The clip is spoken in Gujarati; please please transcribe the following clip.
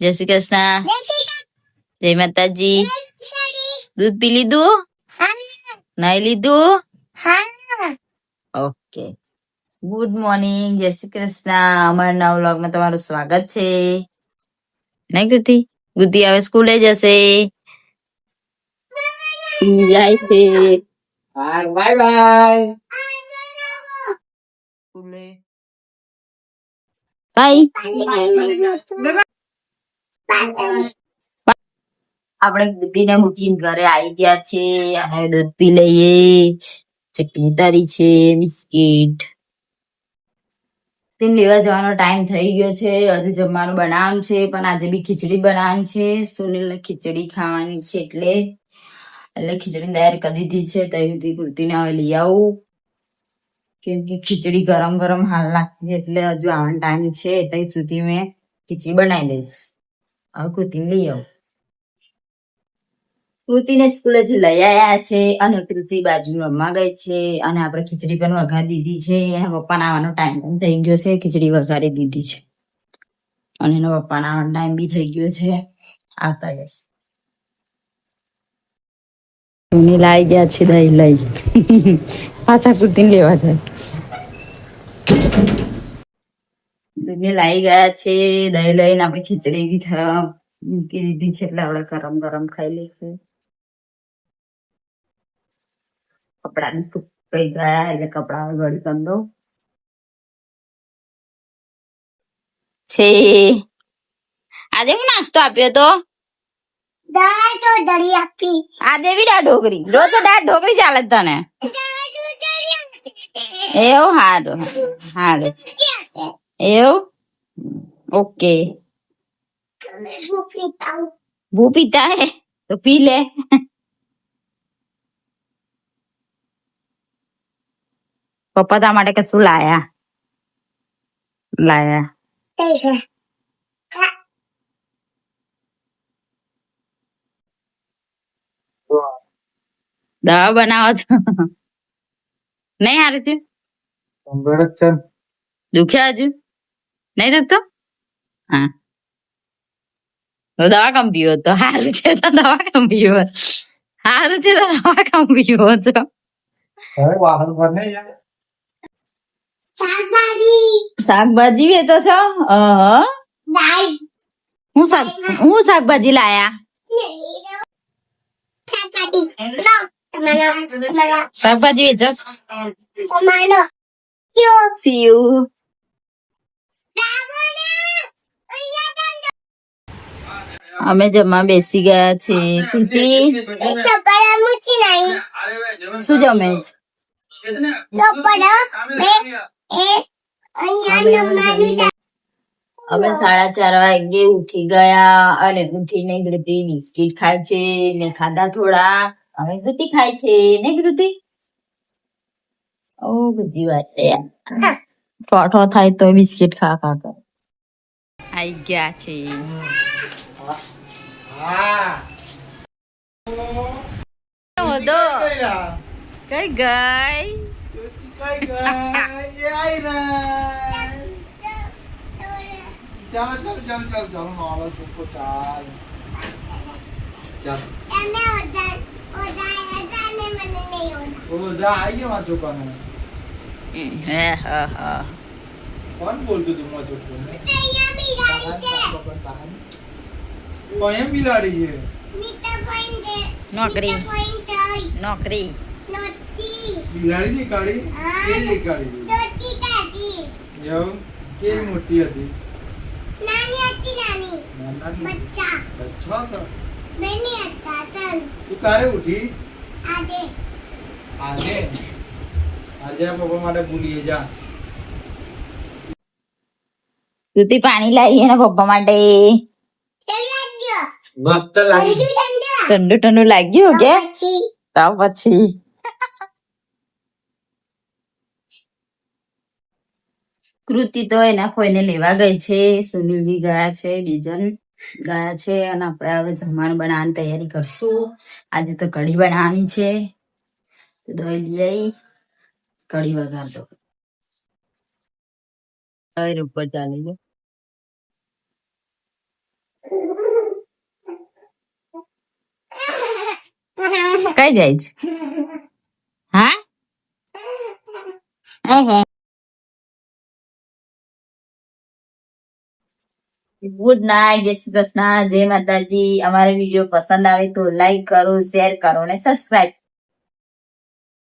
જય શ્રી કૃષ્ણ. જય માતાજી. દૂધ પી લીધું? નાઈ લીધું? ઓકે. ગુડ મોર્નિંગ, જય શ્રી કૃષ્ણ. અમારા નવા વ્લોગમાં તમારું સ્વાગત છે. નહીં કૃતિ? કૃતિ હવે સ્કૂલે જશે. જાય છે. Bye bye. સ્કૂલે બાય. આપણે બુદ્ધિને મૂકીને ઘરે આવી ગયા છે અને દૂધ પી લઈએ. ચટણી તારી છે, બિસ્કીટ. તેને લેવા જવાનો ટાઈમ થઈ ગયો છે. હજુ જમવાનું બનાવવાનું છે, પણ આજે બી ખીચડી બનાવવાની છે. સુનિલને ખીચડી ખાવાની છે એટલે ખીચડી તૈયાર કરી દીધી છે. તૈયારી કૃતિને હવે લઈ આવું, કેમ કે ખીચડી ગરમ ગરમ હાલ લાગતી એટલે હજુ આવવાનો ટાઈમ છે. ત્યાં સુધી મેં ખીચડી બનાવી દઈશ. હવે કૃતિને લઈ આવું. કૃતિને સ્કૂલેથી લઈ આવ્યા છે અને કૃતિ બાજુ રમવા ગઈ છે અને આપણે ખીચડી પણ વઘારી દીધી છે. એના પપ્પાને આવવાનો ટાઈમ પણ થઈ ગયો છે. ખીચડી વઘારી દીધી છે અને એના પપ્પાના આવવાનો ટાઈમ બી થઈ ગયો છે. આવતા જશે. સુની લાવી ગયા છે દહીં લઈ. પાછા કૃતિને લેવા જાય. દૂધને લાવી ગયા છે દહીં લઈને. આપણે ખીચડી બી મૂકી દીધી છે એટલે આપણે ગરમ ગરમ ખાઈ લઈશું. કપડા સુકાઈ ગયા એટલે કપડા ગળી કરી દઉં છે. આજે હું નાસ્તો આપ્યો તો? આજે બી દાળ ઢોકળી. રોજ તો દાળ ઢોકળી ચાલે જ તને? એવું? હારું હારું. એવું? ઓકે. ભૂ પીતા હે તો પી લે. પપ્પા તા માટે કશું લાયા. દવા બનાવો છો? નહીં હારું થયું? દુખ્યા હજુ નહીં દુખતો? હા તો દવા કમ પીવો? તો સારું છે તો દવા કમ પીવો? સારું છે તો દવા કમ પીવો છો? શાકભાજી વેચો છો? હું શાકભાજી લાયા? શાકભાજી વેચો? સીયું. અમે જમવા બેસી ગયા છે. કૃતિ શું જમે છે? અમે 4:30 વાગે ઉઠી ગયા અને ઉઠીને કૃતિ બિસ્કીટ ખાય છે. મેં ખાધા થોડા. હવે કૃતિ ખાય છે ને કૃતિ? ઓ કૃતિ વાત ઠોઠો થાય તો બિસ્કીટ ખા ખા કરે. આઈ ગયા છે. કઈ ગઈ? કોણ બોલતું તું? કોણ બિલાડી છે? નોકરી નોકરી બિલાડી ની કાઢી કેવી કાઢી? એવું કેવી મોટી હતી? બચ્ચા તો તું ક્યારે ઉઠી? આજે પપ્પા માટે ભૂલીએ જા. કૃતિ પાણી લાવી એના પપ્પા માટે. મસ્ત લાગી. ઠંડુ ઠંડુ લાગ્યું કે? તો પછી કૃતિ તો એના ફોઈને લેવા ગઈ છે. સુનિલ બી ગયા છે, બીજન ગયા છે અને આપણે હવે જમવાનું બનાવવાની તૈયારી કરશું. આજે તો કઢી બનાવવાની છે. દહીં લઈ કઢી વઘાર દો. દહીં ઉપર ચાલી ગયો. કઈ જાય છે હા ગુડ નાઇટ, જય શ્રી કૃષ્ણ, જય માતાજી. અમારો વિડીયો પસંદ આવે તો લાઈક કરો, શેર કરો અને સબસ્ક્રાઇબ